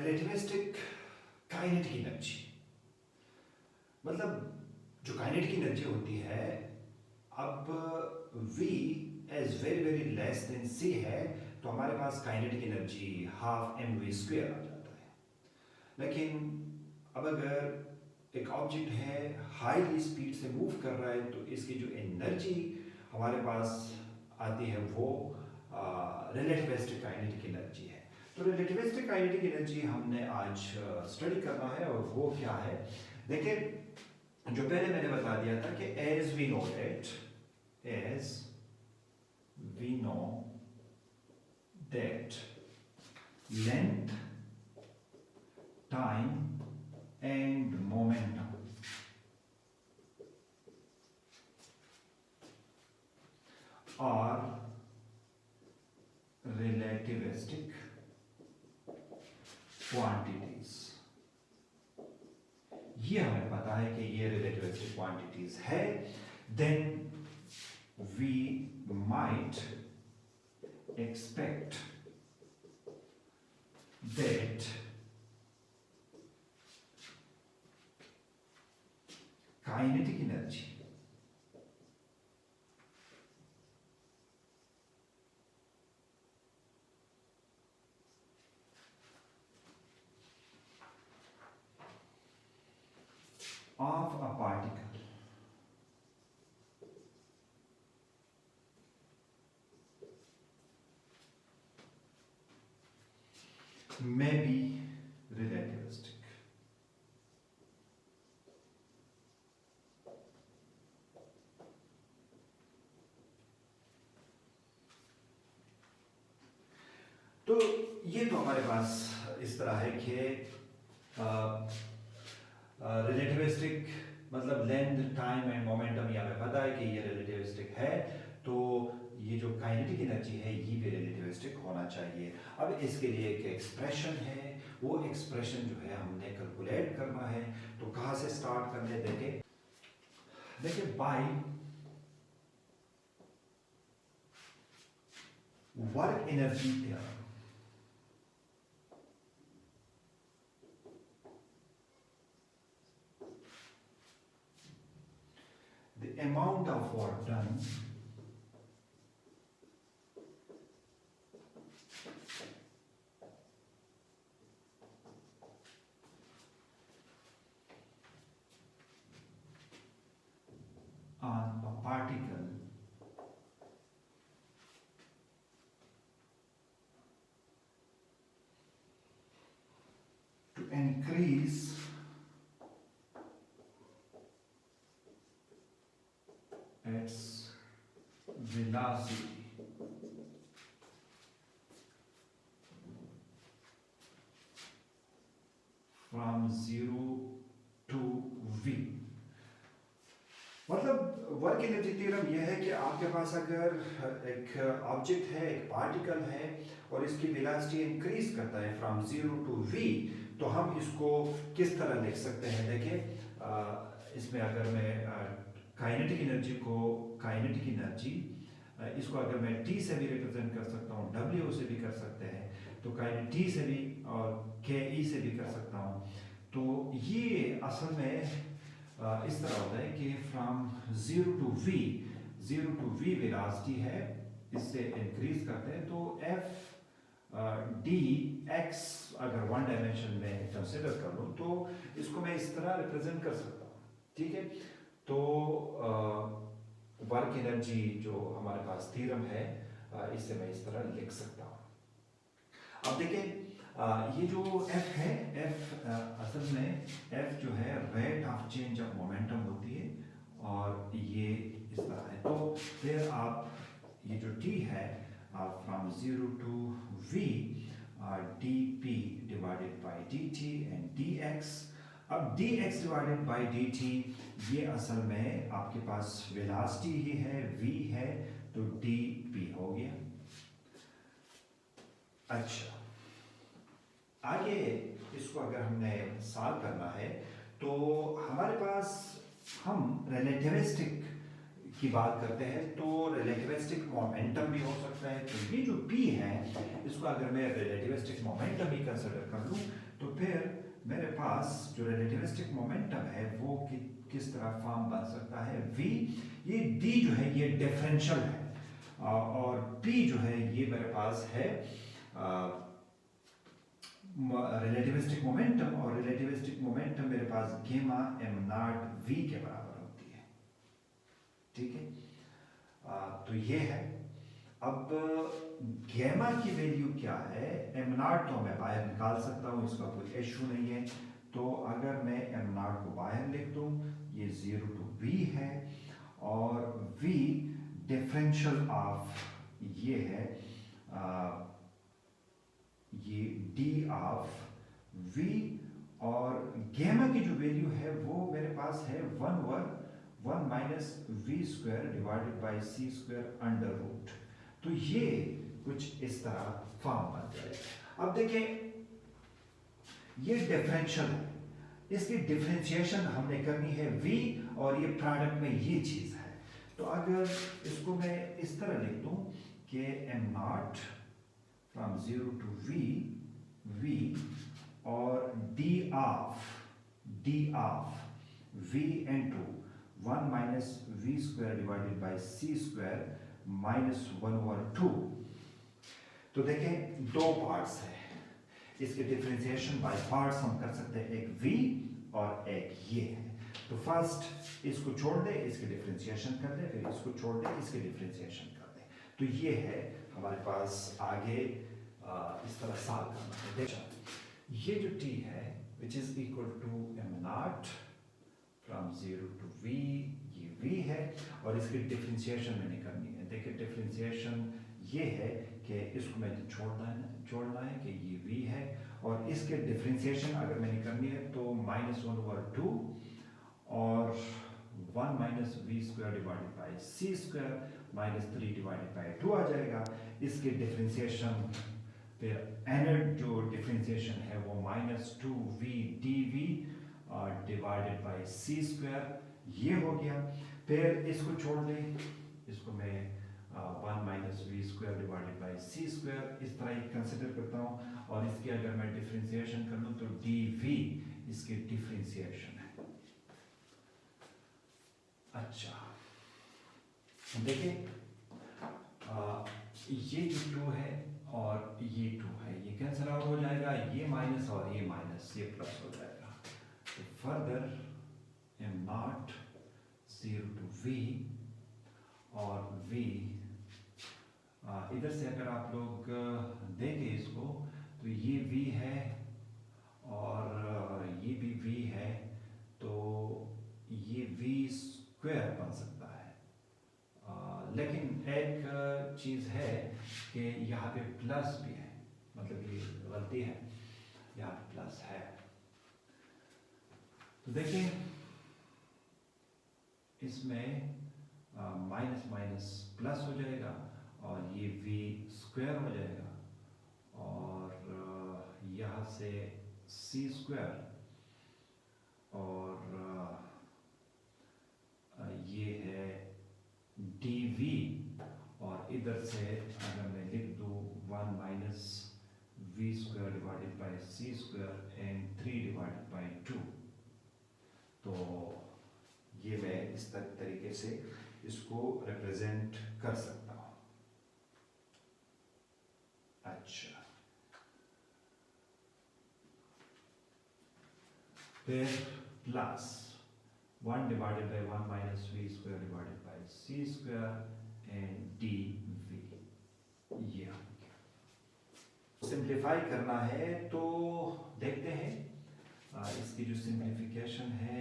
Relativistic kinetic energy, मतलब जो kinetic energy होती है, अब v as very very less than c है तो हमारे पास काइनेटिक एनर्जी हाफ mv² आ जाता है। लेकिन अब अगर एक ऑब्जेक्ट है हाई स्पीड से मूव कर रहा है तो इसकी जो एनर्जी हमारे पास आती है वो रिलेटिविस्टिक काइनेटिक एनर्जी है। तो रिलेटिविस्टिक काइनेटिक एनर्जी हमने आज स्टडी करना है और वो क्या है, देखिए जो पहले मैंने बता दिया था कि as we know that length, time and momentum are relativistic quantities। ये हमें पता है कि ये relativistic quantities है, then we might expect that kinetic energy of a particle may be relativistic। तो ये तो हमारे पास इस तरह है कि रिलेटिविस्टिक मतलब लेंथ, टाइम एंड मोमेंटम, ये हमें पता है कि ये रिलेटिविस्टिक है, तो ये जो काइनेटिक एनर्जी है ये भी रिलेटिविस्टिक होना चाहिए। अब इसके लिए एक एक्सप्रेशन है, वो एक्सप्रेशन जो है हमने कैलकुलेट करना है। तो कहाँ से स्टार्ट करने, देखिए by work energy theorem, the amount of work done on a particle to increase its velocity from 0 to v। मतलब वर्क एनर्जी थ्योरम यह है कि आपके पास अगर एक ऑब्जेक्ट है, एक पार्टिकल है और इसकी वेलोसिटी इंक्रीज करता है फ्रॉम 0 टू v, तो हम इसको किस तरह लिख सकते हैं। देखिए इसमें अगर मैं काइनेटिक एनर्जी इसको अगर मैं t से भी रिप्रेजेंट कर सकता हूँ, w से भी कर सकते हैं, तो t से भी और ke से भी कर सकता हूँ। तो ये असल में इस तरह होता है कि फ्रॉम 0 टू v वेलोसिटी है, इससे इंक्रीज करते हैं, तो f dx अगर वन डायमेंशन में कंसिडर कर लूँ तो इसको मैं इस तरह रिप्रेजेंट कर सकता हूँ, ठीक है। तो वर्क एनर्जी जो हमारे पास थ्योरम है इससे मैं इस तरह लिख सकता हूँ। अब देखिए ये जो f है, f असल में f जो है rate of change of momentum होती है और ये इस तरह है। तो फिर आप ये जो t है from 0 to v dp divided by dt and dx। अब dx डिवाइडेड बाय dt ये असल में आपके पास वेलोसिटी ही है, v है, तो dp हो गया। अच्छा, आगे इसको अगर हमने सॉल्व करना है तो हमारे पास हम रिलेटिविस्टिक की बात करते हैं, तो रिलेटिविस्टिक मोमेंटम भी हो सकता है। तो ये जो p है इसको अगर मैं रिलेटिविस्टिक मोमेंटम ही कंसिडर कर लूँ तो फिर मेरे पास जो रिलेटिविस्टिक मोमेंटम है वो किस तरह फॉर्म बन सकता है, v, ये d जो है ये डिफरेंशियल है, और p जो है ये मेरे पास है रिलेटिविस्टिक मोमेंटम, और रिलेटिविस्टिक मोमेंटम मेरे पास गेमा m नॉट v के बराबर होती है। ठीक है, तो ये है। अब गेमा की वैल्यू क्या है, m नॉट तो मैं बाहर निकाल सकता हूँ, इसका कोई इशू नहीं है। तो अगर मैं m नॉट को बाहर लिख दूँ, ये 0 to v है, और v डिफरेंशियल ऑफ ये है ये d ऑफ v, और गेमा की जो वैल्यू है वो मेरे पास है 1 minus we square divided by C square under root. तो ये कुछ इस तरह फॉर्म बन जाएगा। अब देखें, ये डिफरेंशियल है, इसकी डिफरेंशिएशन हमने करनी है v, और ये प्रोडक्ट में ये चीज है। तो अगर इसको मैं इस तरह लिख दूं कि m naught from 0 to v और d of v into 1 minus we square divided by C square minus 1/2। तो देखें, दो पार्ट्स है, इसके डिफरेंशिएशन बाय पार्ट्स हम कर सकते हैं, एक v और एक ये है। तो फर्स्ट इसको छोड़ दे, इसके डिफरेंशिएशन कर दे, फिर इसको छोड़ दे, इसके डिफरेंशिएशन कर दे। तो ये है हमारे पास आगे इस तरह सॉल्व करना है। देखो, ये जो t है which is equal to m naught from 0 to v, ये v है, और इसकी डिफरेंशिएशन मैंने करनी है। देखिए, डिफरेंशिएशन ये है कि इसको मैंने छोड़ना है कि ये v है, और इसके डिफरेंशिएशन अगर मैंने करनी है तो -1/2 और 1 minus we square divided by C square minus 3 divided by 2 आ जाएगा। इसके डिफरेंशिएशन फिर एनर्ड जो डिफरेंशिएशन है वो -2v dv divided by C square, ये हो गया। फिर इसको छोड़ दें, इसको मैं 1 minus we square divided by C square इस तरह ही कंसिडर करता हूँ, और इसकी अगर मैं डिफरेंशिएशन कर लूँ तो dv इसकी डिफरेंशिएशन है। अच्छा, देखिए, ये जो 2 है और ये 2 है, ये कैंसिल आउट हो जाएगा, ये माइनस और ये माइनस, ये प्लस हो जाएगा। तो further m not 0 to v, और v इधर से अगर आप लोग देखें इसको, तो ये v है और ये भी v है, तो ये v स्क्वायर बन सकता है। लेकिन एक चीज़ है कि यहाँ पे प्लस भी है, मतलब कि गलती है, यहाँ पे प्लस है। तो देखिए, इसमें माइनस माइनस प्लस हो जाएगा, और ये v स्क्वायर हो जाएगा, और यहाँ से c स्क्वायर, और ये है dv, और इधर से अगर मैं लिख दूँ 1 minus we square divided by C square and 3 divided by 2। तो ये मैं इस तरीके से इसको रिप्रेजेंट कर सकता हूँ। अच्छा, फिर plus 1 divided by 1 minus we square divided by C square and dv, ये हो गया। सिंप्लीफाई करना है तो देखते हैं, इसकी जो सिंप्लीफिकेशन है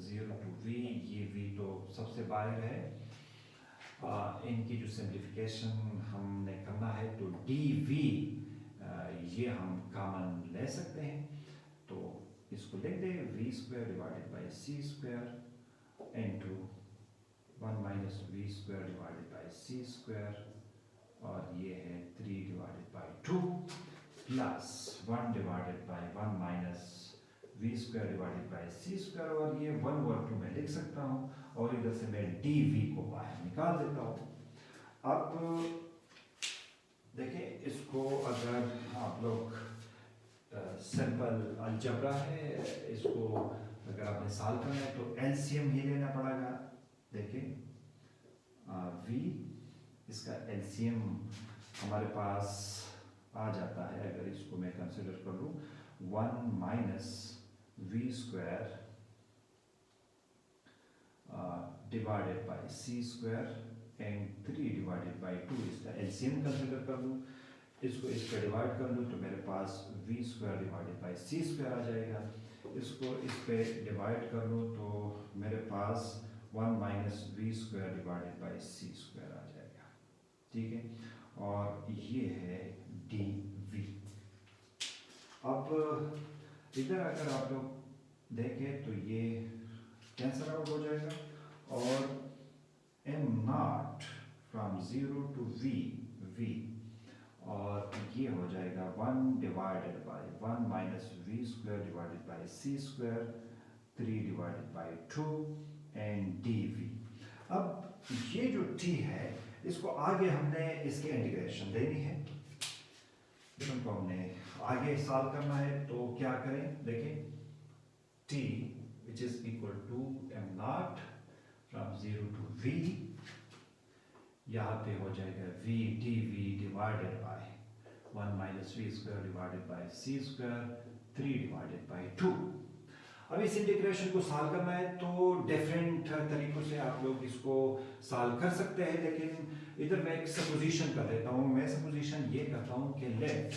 0 to v, ये v तो सबसे बाहर है, इनकी जो सिंप्लीफिकेशन हमने करना है तो dv ये हम कॉमन ले सकते हैं। तो इसको लिख दे v square divided by C square into 1 minus we square divided by C square, और ये है 3 divided by 2 plus 1 divided by 1 minus we square divided by C square, और ये 1/2 में लिख सकता हूँ, और इधर से मैं dv को बाहर निकाल देता हूँ। अब देखें, इसको अगर आप लोग सिंपल अलजबरा है, इसको अगर आपने सॉल्व करना है तो एलसीएम ही लेना पड़ेगा। देखिए v, इसका एलसीएम हमारे पास आ जाता है, अगर इसको मैं कंसिडर कर लूँ 1 minus we square divided by C square and 3 divided by 2, इसका एलसीएम कंसिडर कर लूँ, इसको इस पर डिवाइड कर लूँ तो मेरे पास V square divided by C square आ जाएगा। इसको इस पे डिवाइड कर लूँ तो मेरे पास 1 minus we square divided by C square आ जाएगा। ठीक है, और ये है डी वी। अब इधर अगर आप लोग देखें तो ये कैंसल आउट हो जाएगा और m naught from 0 to v, और ये हो जाएगा 1 divided by 1 minus we square divided by C square 3 divided by 2 and d v. अब ये जो t है इसको आगे हमने इसकी इंटीग्रेशन देनी है, इनको हमने आगे सॉल्व करना है। तो क्या करें, देखें t which is equal to m naught from 0 to v, यहाँ पे हो जाएगा v d v divided by 1 minus we square divided by c square 3 divided by 2। अब इस इंटीग्रेशन को सॉल्व करना है तो डिफरेंट तरीकों से आप लोग इसको सॉल्व कर सकते हैं, लेकिन इधर मैं एक सपोजिशन कर देता हूँ। मैं सपोजिशन ये करता हूँ कि लेट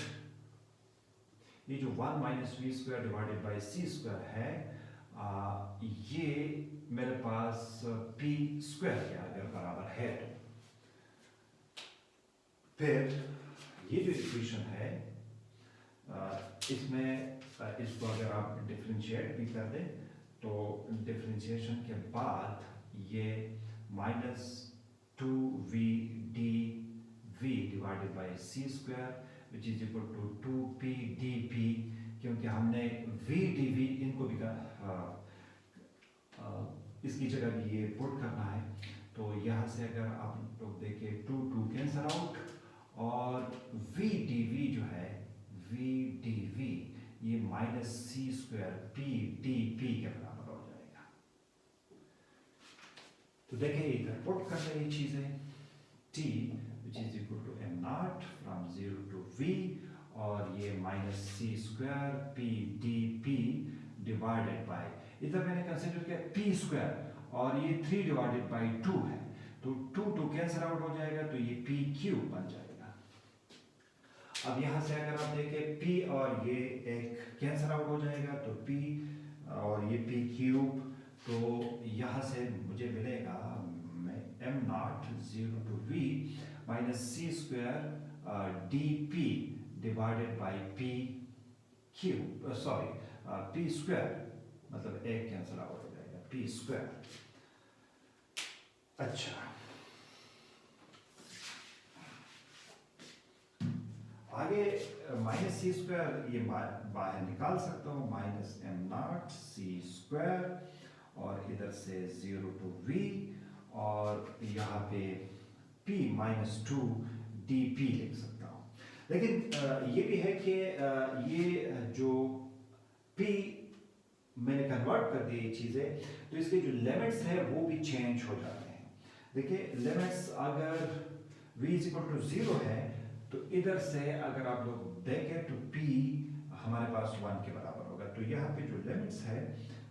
ये जो 1 minus we square divided by c square है, ये मेरे पास पी स्क्वायर के अगर बराबर है तो फिर ये जो इक्वेशन है इसमें इसको अगर आप डिफरेंशिएट भी कर दें तो डिफरेंशिएशन के बाद ये minus 2v d v divided by C square which is equal to 2p dp, क्योंकि हमने v dv इनको भी इसकी जगह भी ये पुट करना है। तो यहाँ से अगर आप लोग देखें 2 कैंसल आउट और v dv जो है v dv ये minus c square p d P के बराबर हो जाएगा। तो देखिए इधर पुट कर रही चीजें t which is equal to m naught from 0 to v, और ये minus c square p d p divided by, इधर मैंने कंसिडर किया पी स्क्वायर और ये 3 डिवाइडेड बाय 2 है, तो 2 कैंसल आउट हो जाएगा तो ये पी क्यूब बन जाएगा। अब यहाँ से अगर आप देखें p और ये एक कैंसल आउट हो जाएगा तो p और ये p क्यूब, तो यहाँ से मुझे मिलेगा m naught 0 to v minus c square d p divided by p cube, sorry p square, मतलब एक कैंसल आउट हो जाएगा पी स्क्वायर। अच्छा, आगे माइनस सी स्क्वायर ये बाहर निकाल सकता हूँ, minus am not C square और इधर से 0 टू v और यहाँ पे p माइनस 2 डी पी लिख सकता हूँ। लेकिन ये भी है कि ये जो p मैंने कन्वर्ट कर दी चीज़ें, तो इसके जो लिमिट्स है वो भी चेंज हो जाते हैं। देखिए लिमिट्स अगर v इज इक्वल टू 0 है तो इधर से अगर आप लोग देखें तो p हमारे पास 1 के बराबर होगा, तो यहाँ पे जो लिमिट्स है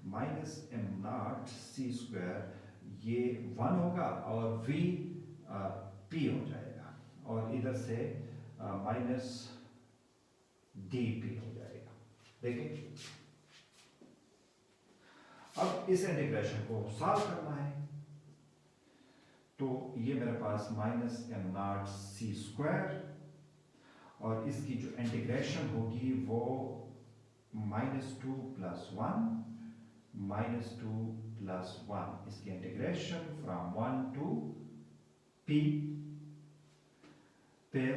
minus am not C square ये 1 होगा और v p हो जाएगा और इधर से माइनस डी पी हो जाएगा। देखिए अब इस इंटीग्रेशन को सॉल्व करना है तो ये मेरे पास minus am not C square और इसकी जो इंटीग्रेशन होगी वो -2 प्लस 1 -2 प्लस 1, इसकी इंटीग्रेशन फ्रॉम 1 टू p, फिर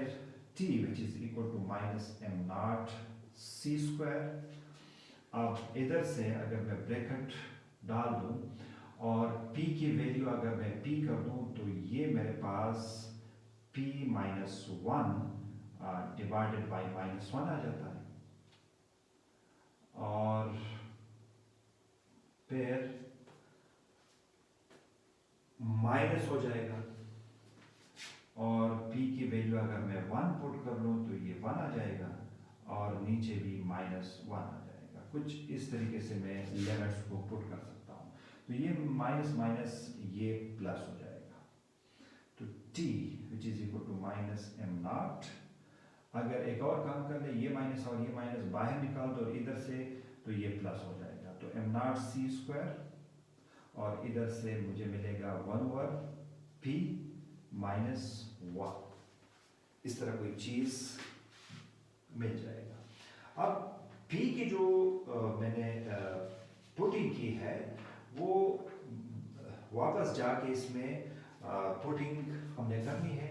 t which is equal to minus am not C square. अब इधर से अगर मैं ब्रैकेट डाल दूं और p की वैल्यू अगर मैं p कर दूं तो ये मेरे पास p माइनस 1 डिवाइडेड बाई -1 आ जाता है। माइनस हो जाएगा, और p की वैल्यू अगर मैं 1 पुट कर लूँ तो ये 1 आ जाएगा, और नीचे भी -1 आ जाएगा। कुछ इस तरीके से मैं लिमिट्स को पुट कर सकता हूँ। तो ये माइनस माइनस ये प्लस हो जाएगा, तो t which is equal to -m0। अगर एक और काम कर ले, ये माइनस और ये माइनस बाहर निकाल दो इधर से, तो ये प्लस हो जाएगा, तो m0c², और इधर से मुझे मिलेगा 1/p -1। इस तरह कोई चीज मिल जाएगा। अब p की जो मैंने पुटिंग की है, वो वापस जाके इसमें पुटिंग हमने करनी है,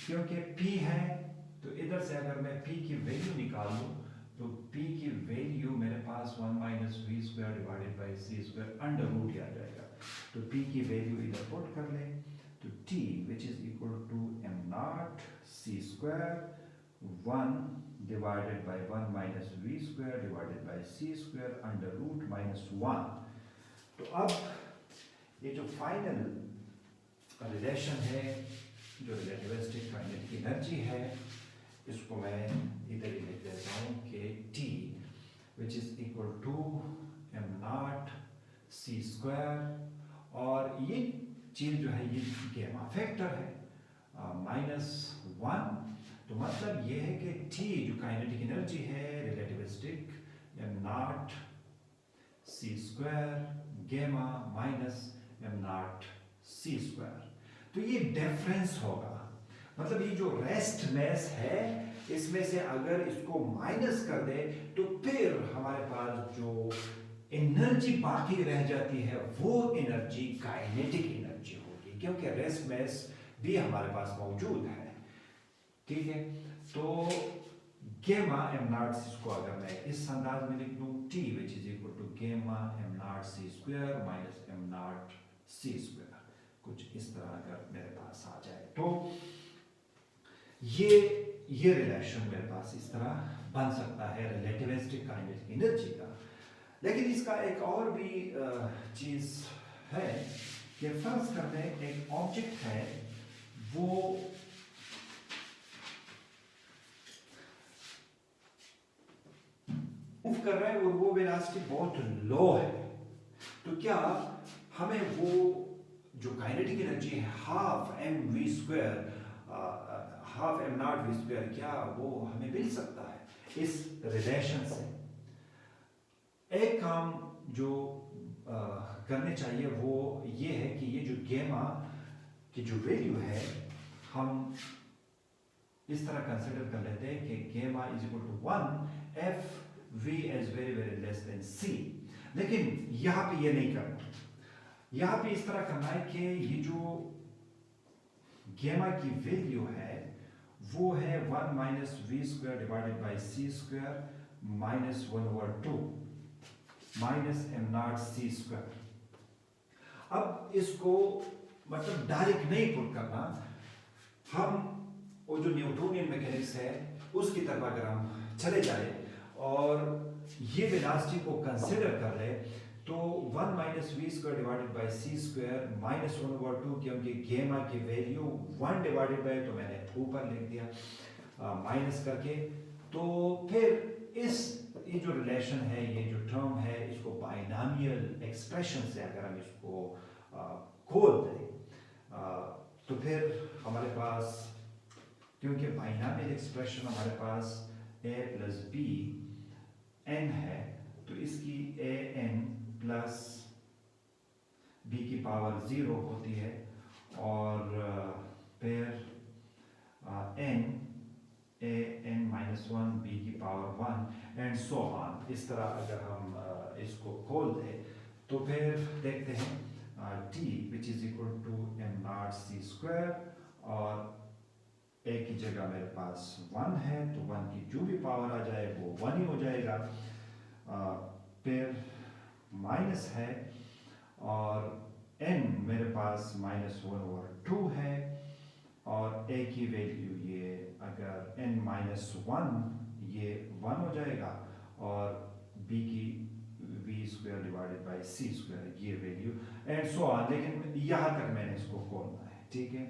क्योंकि p है तो इधर से अगर मैं p की वैल्यू निकाल लूँ तो p की वैल्यू मेरे पास 1 - v² divided by c² under root आ जाएगा। तो p की वैल्यू इधर पुट कर लें, तो t which is equal to m0 c² 1 divided by 1 - v² divided by c² under root -1। तो अब ये जो फाइनल रिलेशन है, जो रिलेटिविस्टिक काइनेटिक एनर्जी है, इसको मैं इधर ही लिख देता हूँ कि T which is equal to m0 c², और ये चीज जो है ये गैमा फैक्टर है -1। तो मतलब ये है कि T जो काइनेटिक एनर्जी है relativistic m0 c² gamma -m0 c²। तो ये डिफरेंस होगा, मतलब ये जो रेस्ट मास है इसमें से अगर इसको माइनस कर दे तो फिर हमारे पास जो एनर्जी बाकी रह जाती है वो एनर्जी काइनेटिक एनर्जी होगी, क्योंकि रेस्ट मास भी हमारे पास मौजूद है। ठीक है, तो गेमा m0 इसको अगर मैं इस अंदाज में लिख दूं, T which is equal to gamma m0 c² -m0 c², कुछ इस तरह अगर मेरे पास आ जाए तो ये रिलेशन मेरे पास इस तरह बन सकता है रिलेटिविस्टिक काइनेटिक एनर्जी का। लेकिन इसका एक और भी चीज है कि फर्ज करते हैं एक ऑब्जेक्ट है, वो मूव कर रहा है और वो वेलोसिटी बहुत लो है, तो क्या हमें वो जो काइनेटिक एनर्जी है हाफ m0 v², क्या वो हमें मिल सकता है इस रिलेशन से? एक काम जो करने चाहिए वो ये है कि ये जो गेमा की जो वैल्यू है हम इस तरह कंसिडर कर लेते हैं कि gamma is equal to 1 f v is very less than c। लेकिन यहाँ पे ये नहीं करना, यहाँ पे इस तरह करना है कि ये जो गेमा की वैल्यू है वो है 1 - v² divided by c² -1/2 -m0 c²। अब इसको मतलब डायरेक्ट नहीं पुट करना, हम वो जो न्यूटोनियन मैकेनिक्स है उसकी तरफ अगर हम चले जाए और ये वेलोसिटी को कंसिडर कर ले, तो 1 - v² डिवाइडेड बाई c² -1/2, क्योंकि गेमा की वैल्यू 1 डिवाइडेड बाई, तो मैंने ऊपर लिख दिया माइनस करके। तो फिर ये जो रिलेशन है, ये जो टर्म है, इसको बाइनॉमियल एक्सप्रेशन से अगर हम इसको खोल दें तो फिर हमारे पास, क्योंकि बाइनॉमियल एक्सप्रेशन हमारे पास a + b n है, तो इसकी a n प्लस b की पावर 0 होती है, और फिर n a n - 1 b की पावर 1 एंड सो ऑन। इस तरह अगर हम इसको खोल दें तो फिर देखते हैं t which is equal to m0 c², और a की जगह मेरे पास 1 है, तो 1 की जो भी पावर आ जाए वो 1 ही हो जाएगा। फिर माइनस है, और n मेरे पास -1/2 है, और a की वैल्यू ये अगर n - 1 ये 1 हो जाएगा, और b की v² डिवाइडेड बाई c² ये वैल्यू एंड सो ऑन। लेकिन यहाँ तक मैंने इसको खोलना है। ठीक है।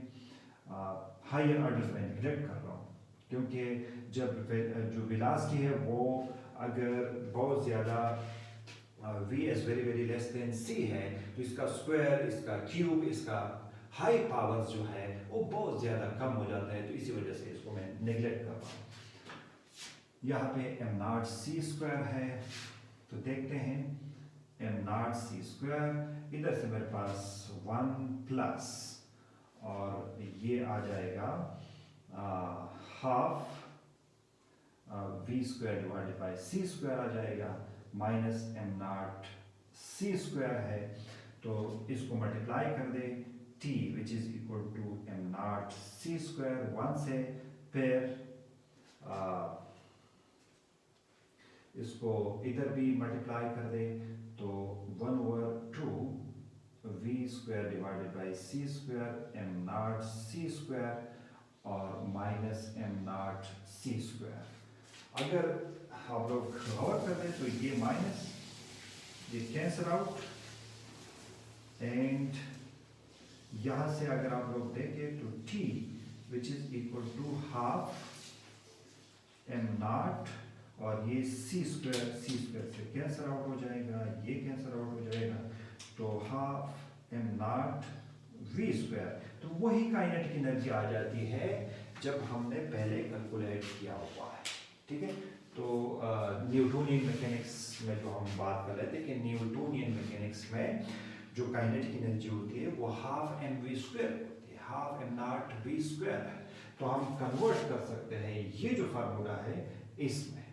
हायर ऑर्डर्स में नेग्लेक्ट कर रहा हूँ, क्योंकि जब जो वेलोसिटी है वो अगर बहुत ज़्यादा v is very very less than c है, तो इसका स्क्वायर, इसका क्यूब, इसका हाई पावर्स जो है वो बहुत ज़्यादा कम हो जाता है, तो इसी वजह से इसको मैं नेग्लेक्ट कर रहा हूँ। यहाँ पे m नॉट c स्क्वायर है, तो देखते हैं m नॉट c स्क्वायर, इधर से मेरे पास 1 प्लस और ये आ जाएगा half v square divided by c square आ जाएगा, minus m not c square है, तो इसको मल्टीप्लाई कर दे t which is equal to m not c square 1 से, फिर इसको इधर भी मल्टीप्लाई कर दे तो 1/2 v square divided by c square m not c square और minus m not c square. अगर आप लोग गौर कर दें तो ये माइनस ये कैंसल आउट, एंड यहाँ से अगर आप लोग देखें तो t which is equal to half m naught और ये c स्क्वायर से कैंसल आउट हो जाएगा, ये कैंसल आउट हो जाएगा, तो half m naught v square, तो वही काइनेटिक एनर्जी आ जाती है जब हमने पहले कैलकुलेट किया हुआ है, ठीक है। तो न्यूटोनियन मैकेनिक्स में जो हम बात कर रहे थे कि न्यूटोनियन मैकेनिक्स में जो काइनेटिक एनर्जी होती है वो हाफ एम वी स्क्वायर होती है, half m naught v square है, तो हम कन्वर्ट कर सकते हैं ये जो फार्मूला है इसमें।